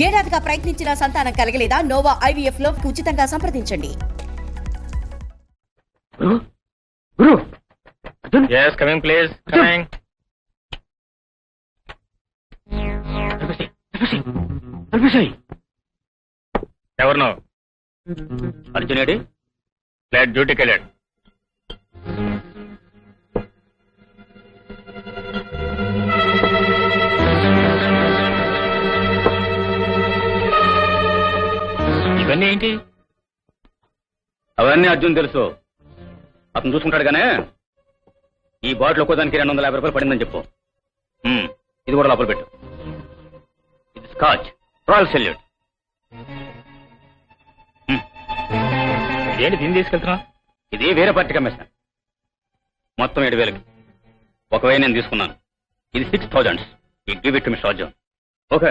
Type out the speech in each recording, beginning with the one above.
ఏడాదిగా ప్రయత్నించిన సంతానం కలగలేదా? Noah IVF లో ఉచితంగా సంప్రదించండి. ఎవరినో అర్జున్ ఏడి? ఫ్లాట్ డ్యూటీకి వెళ్ళాడు. ఇవన్నీ ఏంటి? అవన్నీ అర్జున్ తెలుసు, అతను చూసుకుంటాడు గానే. ఈ బాటిల్ ఒక్కోదానికి 250 రూపాయలు పడిందని చెప్పు. ఇది కూడా లోపల పెట్టు. ఇది స్కాచ్ రాయల్ సెల్యూట్. ఏంటి దీన్ని తీసుకెళ్తున్నా? ఇది వేరే పార్టీకి అమ్మేశాను. మొత్తం 7,000కి 1,000 నేను తీసుకున్నాను. ఇది 6,000. ఈ give it to mister Arjun. Okay.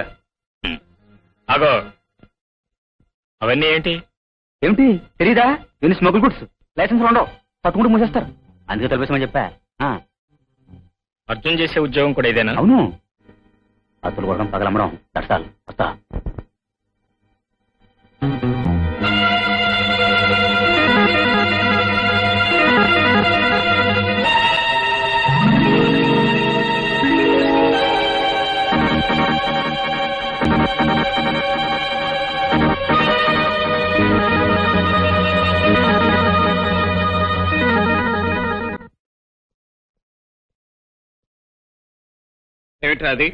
ఆగో, అవన్నీ ఏంటి? ఏమిటి తెలీదా? ఇవన్నీ స్మగుల్ గుడ్స్. లైసెన్స్ ఉండవు, పట్టుకుంటూ మూసేస్తారు. అందుకే తెలిపేసామని చెప్పా. అర్జున్ చేసే ఉద్యోగం కూడా ఇదేనా? అవును, అతులు కొట్టడం, పగలమ్మడం. దర్శాలు వస్తా. ఏమిట్రా అది?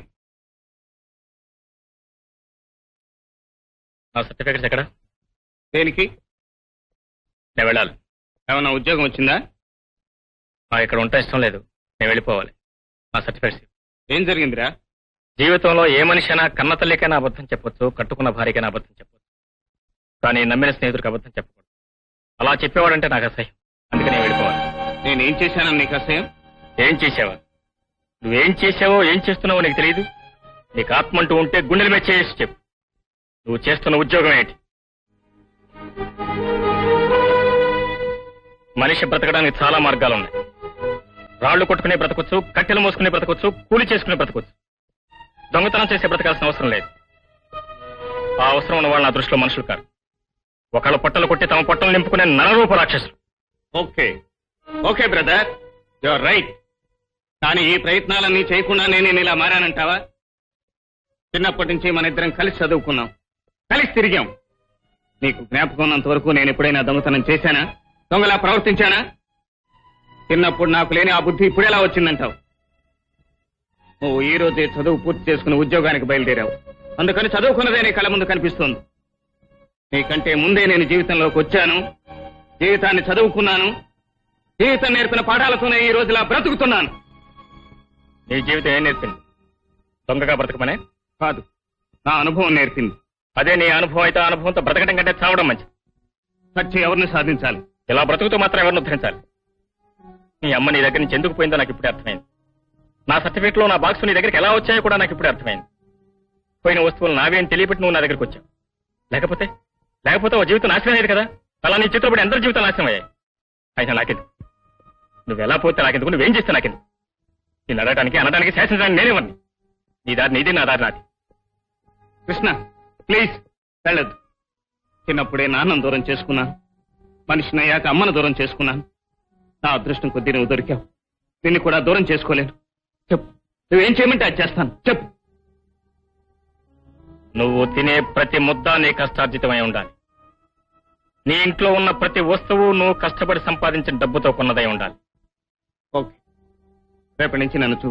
నా సర్టిఫికెట్స్ ఎక్కడ? దేనికి? నేను వెళ్ళాలి. ఏమన్నా ఉద్యోగం వచ్చిందా? ఇక్కడ ఉంటా ఇష్టం లేదు, నేను వెళ్ళిపోవాలి. నా సర్టిఫికెట్స్. ఏం జరిగిందిరా? జీవితంలో ఏ మనిషి అయినా కన్న తల్లికైనా అబద్ధం చెప్పొచ్చు, కట్టుకున్న భార్యకైనా అబద్ధం చెప్పొచ్చు, కానీ నమ్మిన స్నేహితుడికి అబద్ధం చెప్పకూడదు. అలా చెప్పేవాడంటే నాకు అసహ్యం. అందుకే నేను వెళ్ళిపోవాలి. నేనేం చేశానని నీకు అసహ్యం? ఏం చేసావా? నువ్వేం చేసావో ఏం చేస్తున్నావో నీకు తెలియదు. నీకు ఆత్మ అంటూ ఉంటే గుండెల మీద చేసి చెప్పు. నువ్వు చేస్తున్న ఉద్యోగం ఏంటి? మనిషి బ్రతకడానికి చాలా మార్గాలు ఉన్నాయి. రాళ్లు కొట్టుకునే బ్రతకొచ్చు, కట్టెలు మోసుకునే బ్రతకొచ్చు, కూలి చేసుకునే బ్రతకొచ్చు. దొంగతనం చేసే బ్రతకాల్సిన అవసరం లేదు. ఆ అవసరం ఉన్న వాళ్ళు నా దృష్టిలో మనుషులు కాదు. ఒకళ్ళు పొట్టలు కొట్టి తమ పొట్టలు నింపుకునే నరరూప రాక్షసులు. Okay okay brother, you are right. కానీ ఈ ప్రయత్నాలన్నీ చేయకుండా నేను ఇలా మారానంటావా? చిన్నప్పటి నుంచి మన ఇద్దరం కలిసి చదువుకున్నాం, కలిసి తిరిగాం. నీకు జ్ఞాపకం ఉన్నంత వరకు నేను ఎప్పుడైనా దొంగతనం చేశానా? దొంగలా ప్రవర్తించానా? చిన్నప్పుడు నాకు లేని ఆ బుద్ధి ఇప్పుడు ఎలా వచ్చిందంటావు? నువ్వు ఈ రోజే చదువు పూర్తి చేసుకుని ఉద్యోగానికి బయలుదేరావు. అందుకని చదువుకున్నదే నీ కళ్ళ ముందు కనిపిస్తోంది. నీకంటే ముందే నేను జీవితంలోకి వచ్చాను, జీవితాన్ని చదువుకున్నాను. జీవితం నేర్పిన పాఠాలతోనే ఈ రోజులా బ్రతుకుతున్నాను. నీ జీవితం ఏం నేర్పింది? దొంగగా బ్రతకమనే? కాదు, నా అనుభవం నేర్పింది. అదే నీ అనుభవం అయితే అనుభవంతో బ్రతకడం కంటే చావడం మంచిది. సత్యం ఎవరిని సాధించాలి? ఇలా బ్రతుకుతూ మాత్రం ఎవరిని ఉద్ధరించాలి? నీ అమ్మ నీ దగ్గర నుంచి ఎందుకు పోయిందో నాకు ఇప్పుడే అర్థమైంది. నా సర్టిఫికెట్లో నా బాక్స్ నీ దగ్గరికి ఎలా వచ్చాయో కూడా నాకు ఇప్పుడే అర్థమైంది. పోయిన వస్తువులు నావేం తెలియబెట్టి నువ్వు నా దగ్గరికి వచ్చావు. లేకపోతే ఓ జీవితం నాశనం అయ్యేది కదా. అలా నీ చేతిలో పడి అందరి జీవితం నాశనం అయ్యాయి. అయినా నాకెందుకు? నువ్వు ఎలా పోతే నాకెందుకు? నువ్వేం చేస్తే నాకెందుకు? నేను అడగడానికి అనడానికి శాసించడానికి నేనేమని? నీ దారి నీది, నా దారి నాది. కృష్ణ ప్లీజ్ వెళ్ళొద్దు. చిన్నప్పుడే నాన్నను దూరం చేసుకున్నాను, మనిషిని అయ్యాక అమ్మను దూరం చేసుకున్నాను. నా అదృష్టం కొద్దీ నువ్వు దొరికావు. నిన్ను కూడా దూరం చేసుకోలేను. చెప్పు, నువ్వేం చేయమంటే అది చేస్తాను. చెప్పు. నువ్వు తినే ప్రతి ముద్ద నీ కష్టార్జితమై ఉండాలి. నీ ఇంట్లో ఉన్న ప్రతి వస్తువు నువ్వు కష్టపడి సంపాదించిన డబ్బుతో కొన్నదై ఉండాలి. ఓకే, రేపటి నుంచి నన్ను చూ.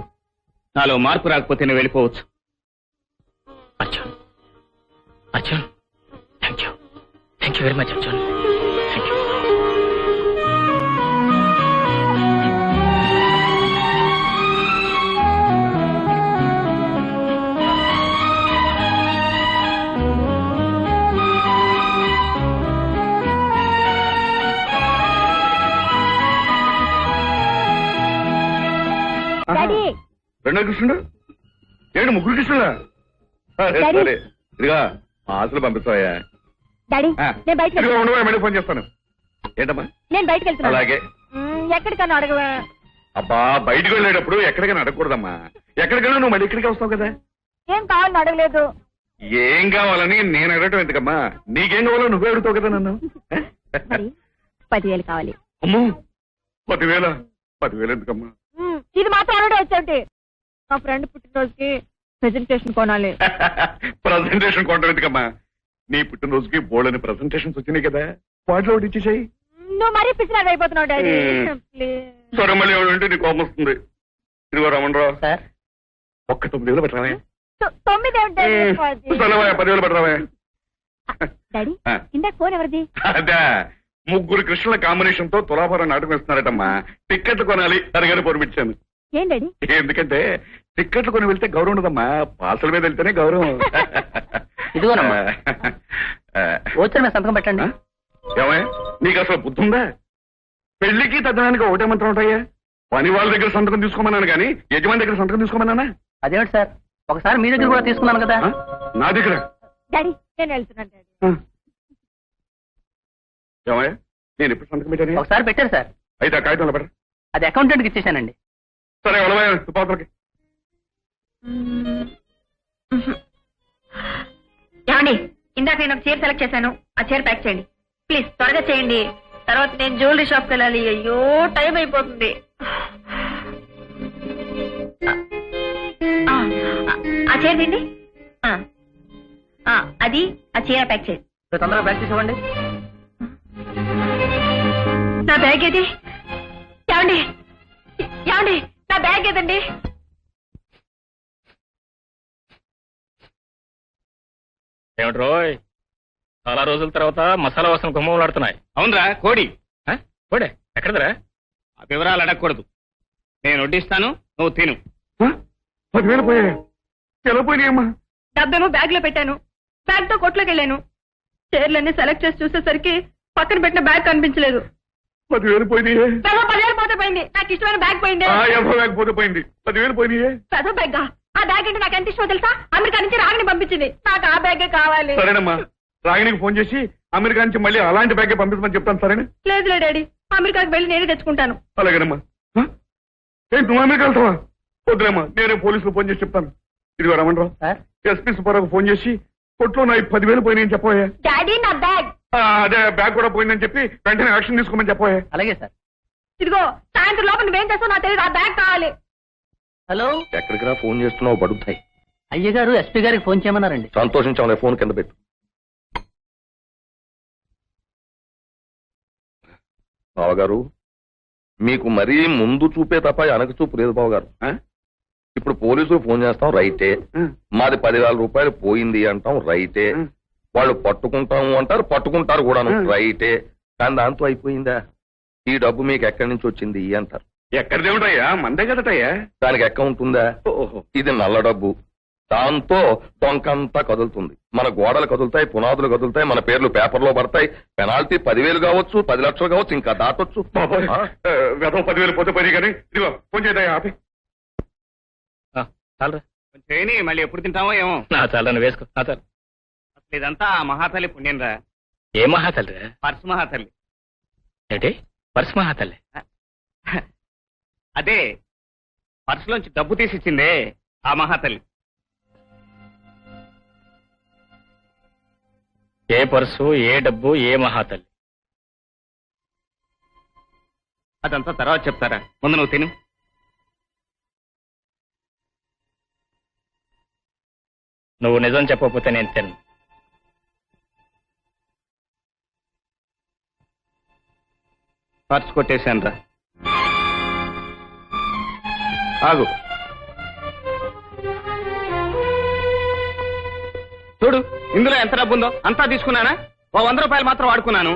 నాలో మార్పు రాకపోతే నువ్వు వెళ్ళిపోవచ్చు. Arjun, thank you very much Arjun. Thank you. రెండో కృష్ణుడు ఏంటి? ముగ్గురు కృష్ణుడా? సరే ఇదిగా ఆశలు పంపిస్తాయా? మళ్ళీ ఫోన్ చేస్తాను. ఏంటమ్మా? నేను బయటకు వెళ్తున్నా. అలాగే. ఎక్కడికన్నా అడగవా? అబ్బా, బయటకు వెళ్ళేటప్పుడు ఎక్కడికైనా అడగకూడదమ్మా. ఎక్కడికైనా నువ్వు మళ్ళీ ఇక్కడికి వస్తావు కదా. ఏం కావాలని అడగలేదు. ఏం కావాలని నేను అడగటం ఎందుకమ్మా? నీకేం కావాలో నువ్వే అడుగుతావు కదా నన్ను. మరి 10,000 కావాలి. అమ్మో 10,000? 10,000 ఎందుకమ్మా? ఇది మాత్రం అడగడం వచ్చేంటి? మా ఫ్రెండ్ పుట్టినరోజుకి ప్రెజెంటేషన్ కొనాలి. ప్రజెంటేషన్ కొంటాం ఎందుకమ్మా? నీ పుట్టినరోజుకి బోల్డని ప్రజెంటేషన్స్ వచ్చినాయి కదా, వాటిలో ఒకటి ఇచ్చేసాయి. నువ్వు మరీ పిచ్చినాడు అయిపోతున్నావు డాడీ. సరే మళ్ళీ ఎవడంటే నీకు కోపం వస్తుంది. ఇదిగో రమణరావు, సార్ ఒక్క 9,000 పెట్టరావే. 9 సరేవా, 10,000 పెట్టరావే. డాడీ ఇందాక ఫోన్ ఎవరిది? అదే, 3 కృష్ణుల కాంబినేషన్ తో తులాభారం నాటకం ఇస్తున్నారటమ్మా. టిక్కెట్లు కొనాలి అరగానే పొరిపించాను. ఏం డాడీ? ఎందుకంటే టిక్కెట్లు కొని వెళ్తే గౌరవం ఉండదమ్మా, పాసల మీద వెళ్తేనే గౌరవం. ఇదిగోనమ్మా వచ్చారు, మీరు సంతకం పెట్టండి. ఏమయ్య, నీకు అసలు బుద్ధి ఉందా? పెళ్లికి తగ్గడానికి ఒకటే మంత్రం ఉంటాయా? పని వాళ్ళ దగ్గర సంతకం తీసుకోమన్నాను కానీ యజమాని దగ్గర సంతకం తీసుకోమన్నానా? అదేమిటి సార్, ఒకసారి మీ దగ్గర కూడా తీసుకున్నాను కదా. నా దగ్గర? డాడీ నేను వెళ్తున్నాను డాడీ. ఏమయ్య, నేను ఎప్పుడు సంతకం పెట్టాను? ఒకసారి పెట్టారు సార్. అయితే ఆ కాగితంలో పెట్ట. అది అకౌంటెంట్కి ఇచ్చేసానండి. సరే వెళ్ళవయ్య పాత్రకి. ఏమండి, ఇందాక నేను ఒక చీర సెలెక్ట్ చేశాను, ఆ చీర ప్యాక్ చేయండి ప్లీజ్. త్వరగా చేయండి, తర్వాత నేను జ్యువెలరీ షాప్కి వెళ్ళాలి. అయ్యో టైం అయిపోతుంది. ఆ చీర తిండి, అది ఆ చీర ప్యాక్ చేయండి. తొందరగా ప్యాక్ చేసి ఇవ్వండి. నా బ్యాగ్ ఏది? ఏమండి ఏమండి, నా బ్యాగ్ ఏదండి? ఏమిటి రోయ్, చాలా రోజుల తర్వాత మసాలా వాసన గుమ్మలాడుతున్నాయి. అవునరా కోడి? పోడే, ఎక్కడదరా? ఆ వివరాలు అడగకూడదు. నేను వడ్డిస్తాను, నువ్వు తిను. 10,000 పోయాయి. ఎలా పోయినాయమ్మా? డబ్బేమో బ్యాగ్ లో పెట్టాను, బ్యాగ్ తో కొట్లోకి వెళ్ళాను. చీరలన్నీ సెలెక్ట్ చేసి చూసేసరికి పక్కన పెట్టిన బ్యాగ్ కనిపించలేదు. 10,000 పోయినాయే. 10,000 పోతే పోయింది, నాకు ఇష్టమైన బ్యాగ్ పోయింది. 50 బ్యాగ్ పోతే పోయింది, 10,000 పోయినాయే. పెద్ద బ్యాగ్. ఆ బ్యాగ్ అంటే నాకు ఎంత ఇష్టమో తెలుసా? అమెరికా నుంచి రాగిని పంపించింది, నాకు ఆ బ్యాగే కావాలి. సరేనమ్మా, రాగినికి ఫోన్ చేసి అమెరికా నుంచి మళ్ళీ అలాంటి బ్యాగే పంపించమని చెప్తాను. సరేనా? లేదులే డాడీ, అమెరికాకి వెళ్ళి నేనే తెచ్చుకుంటాను. అలాగేనమ్మా. ఏంటి నువ్వు అమెరికా వెళ్తావా? వద్దులేమ్మా, నేనే పోలీసులు ఫోన్ చేసి చెప్తాను. ఇదిగో రమణరావు, సార్ ఎస్పీ సుబ్బారావుకు ఫోన్ చేసి కొట్లో నా 10,000 పోయినాయని చెప్పోయా. డాడీ నా బ్యాగ్. అదే బ్యాగ్ కూడా పోయిందని చెప్పి వెంటనే యాక్షన్ తీసుకోమని చెప్పోయా. అలాగే సార్. ఇదిగో సాయంత్రం లోపల నువ్వేం చేస్తావు నాకు తెలియదు, ఆ బ్యాగ్ కావాలి. హలో, ఎక్కడికి రా ఫోన్ చేస్తున్నావు? బడుతాయి. అయ్యగారు ఎస్పీ గారికి ఫోన్ చేయమన్నారండి. సంతోషించాలే, ఫోన్ కింద పెట్టు. బావగారు, మీకు మరీ ముందు చూపే తప్ప వెనక చూపు లేదు బావగారు. ఇప్పుడు పోలీసులు ఫోన్ చేస్తాం రైటే, మాది 10,000 రూపాయలు పోయింది అంటాం రైటే, వాళ్ళు పట్టుకుంటాము అంటారు, పట్టుకుంటారు కూడాను రైటే. కానీ దాంతో అయిపోయిందా? ఈ డబ్బు మీకు ఎక్కడి నుంచి వచ్చింది అంటారు. ఎక్కడిదే ఉంటాయా? మందే కదటయ్యా. దానికి అకౌంట్ ఉందా? ఇది నల్ల డబ్బు, దాంతో డొంకంతా కదులుతుంది. మన గోడలు కదులుతాయి, పునాదులు కదులుతాయి, మన పేర్లు పేపర్లో పడతాయి. పెనాల్టీ 10,000 కావచ్చు, 10 లక్షలు కావచ్చు, ఇంకా దాటొచ్చు. 10,000 పోతే పోయి కానీ ఇదిగో ఫోన్ చేద్దాం. ఆపి చాలరా, చేయని మళ్ళీ ఎప్పుడు తింటామో ఏమో. నా చాలా నువ్వు వేసుకో. నా చాలు. అసలు ఇదంతా ఆ మహాతల్లి పుణ్యం రా. ఏ మహాతల్లి? పర్సు మహాతల్లి. ఏంటి పర్సు మహాతల్లి? అదే పర్సులోంచి డబ్బు తీసిచ్చిందే ఆ మహాతల్లి. ఏ పర్సు, ఏ డబ్బు, ఏ మహాతల్లి? అదంతా తర్వాత చెప్తారా, ముందు నువ్వు తిను. నువ్వు నిజం చెప్పకపోతే నేను తిన్ను. పర్సు కొట్టేశాను రా. ఆగు, చూడు ఇందులో ఎంత డబ్బు ఉందో. అంతా తీసుకున్నానా? 100 రూపాయలు మాత్రం వాడుకున్నాను.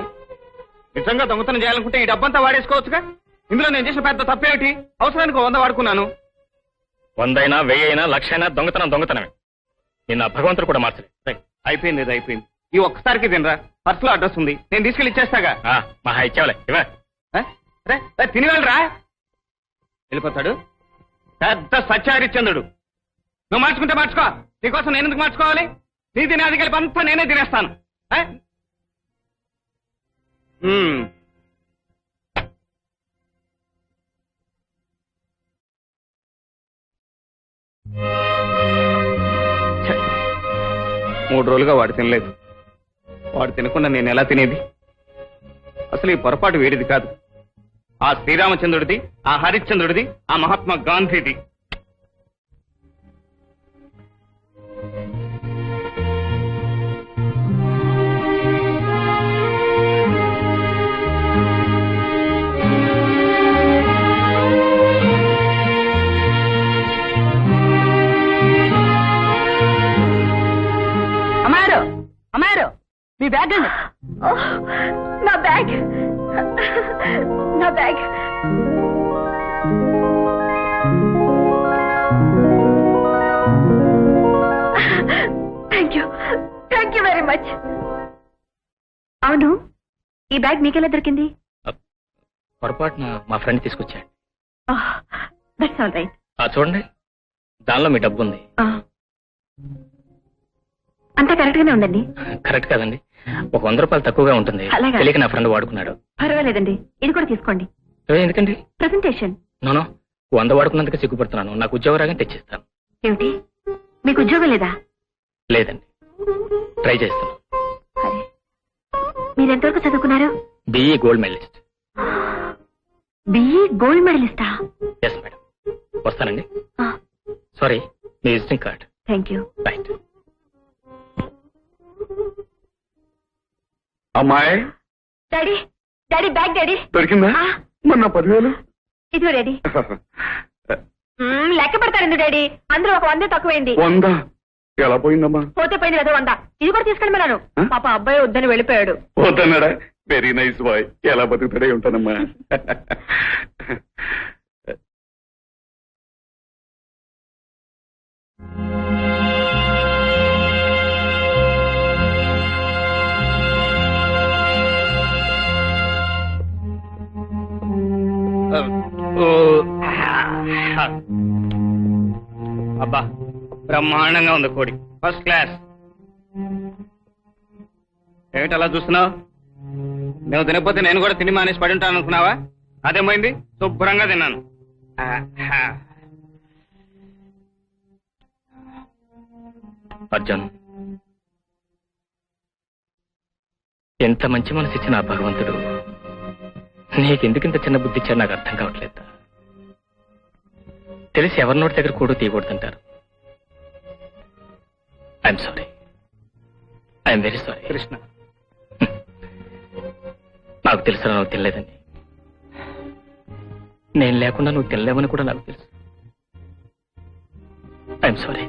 నిజంగా దొంగతనం చేయాలనుకుంటే ఈ డబ్బంతా వాడేసుకోవచ్చుగా. ఇందులో నేను చేసిన పెద్ద తప్పేమిటి? అవసరానికి 100 వాడుకున్నాను. 100 అయినా 1000 అయినా 1,00,000 అయినా దొంగతనమే. నిన్న భగవంతుడు కూడా మార్చలేదు. అయిపోయింది, ఇది అయిపోయింది. ఈ ఒక్కసారికి తినరా, పర్సులో అడ్రస్ ఉంది, నేను తీసుకెళ్ళి ఇచ్చేస్తాగా. మహా ఇచ్చావులే, ఇవే. తిని వెళ్ళరా. వెళ్ళిపోతాడు పెద్ద సత్యహరిశ్చంద్రుడు. నువ్వు మార్చుకుంటే మార్చుకో, నీకోసం నేను ఎందుకు మార్చుకోవాలి? నీ తినేది కలిపి అంతా నేనే తినేస్తాను. 3 రోజులుగా వాడు తినలేదు. వాడు తినకుండా నేను ఎలా తినేది? అసలు ఈ పొరపాటు వీడిది కాదు, ఆ శ్రీరామచంద్రుడిది, ఆ హరిశ్చంద్రుడిది, ఆ మహాత్మా గాంధీది. అమ్మారు అమ్మారు మీ బ్యాగ్ అండి. నా బ్యాగ్, నా bag. Thank you very much. అవును, ఈ బ్యాగ్ మీకెలా దొరికింది? పొరపాటున మా ఫ్రెండ్ తీసుకొచ్చాడు. That's all right. చూడండి, దానిలో మీ డబ్బు ఉంది. అంతా కరెక్ట్ గానే ఉందండి. కరెక్ట్ కాదండి, ఒక 100 రూపాయలు తక్కువగా ఉంటుంది. అలాగా? తెలియక నా ఫ్రెండ్ వాడుకున్నాడు. పర్వాలేదండి, ఇది కూడా తీసుకోండి. ఎందుకండి? ప్రెసెంటేషన్. నోనో, 100 వాడుకున్నందుకు సిగ్గుపడుతున్నాను. నాకు ఉద్యోగం రాగానే తెచ్చిస్తాను. ఏమిటి, మీకు ఉద్యోగం లేదా? లేదండి, ట్రై చేస్తాను. అరే, మీరు ఎంతవరకు చదువుకున్నారు? BE gold medallist. BE gold మెడలిస్టా? Yes madam. వస్తానండి. సారీ, మీ visiting card. Thank you. Right. అమ్మాయి డాడీ, డాడీ బ్యాగ్ డాడీ. దొరికిందా? మొన్న 10,000. ఇదిగో డాడీ. లెక్క పెడతారండి డాడీ, అందులో ఒక 100 తక్కువైంది. 100 ఎలా పోయిందమ్మా? పోతే పోయింది కదా 100. ఇది కూడా తీసుకెళ్ళమన్నాను. పాప అబ్బాయి వద్దని వెళ్ళిపోయాడు. పోతున్నాడా? Very nice boy. ఎలా బతుకుతాడే ఉంటానమ్మా. అబ్బా, బ్రహ్మాండంగా ఉంది కోడి, ఫస్ట్ క్లాస్. ఏమిటి అలా చూస్తున్నావు? నువ్వు తినకపోతే నేను కూడా తిని మానేసి పడి ఉంటాను అనుకున్నావా? అదేమైంది, శుభ్రంగా తిన్నాను. అర్జున్, ఎంత మంచి మనసు ఇచ్చిన ఆ భగవంతుడు నీకెందుకింత చిన్న బుద్ధి ఇచ్చాడు నాకు అర్థం కావట్లేదు. తెలిసి ఎవరి నోటి దగ్గర కూడా తీయకూడదంటారు. I'm sorry, I'm very sorry. Krishna, నాకు తెలుసు నువ్వు తినలేదని. నేను లేకుండా నువ్వు తినలేవని కూడా నాకు తెలుసు. I'm sorry.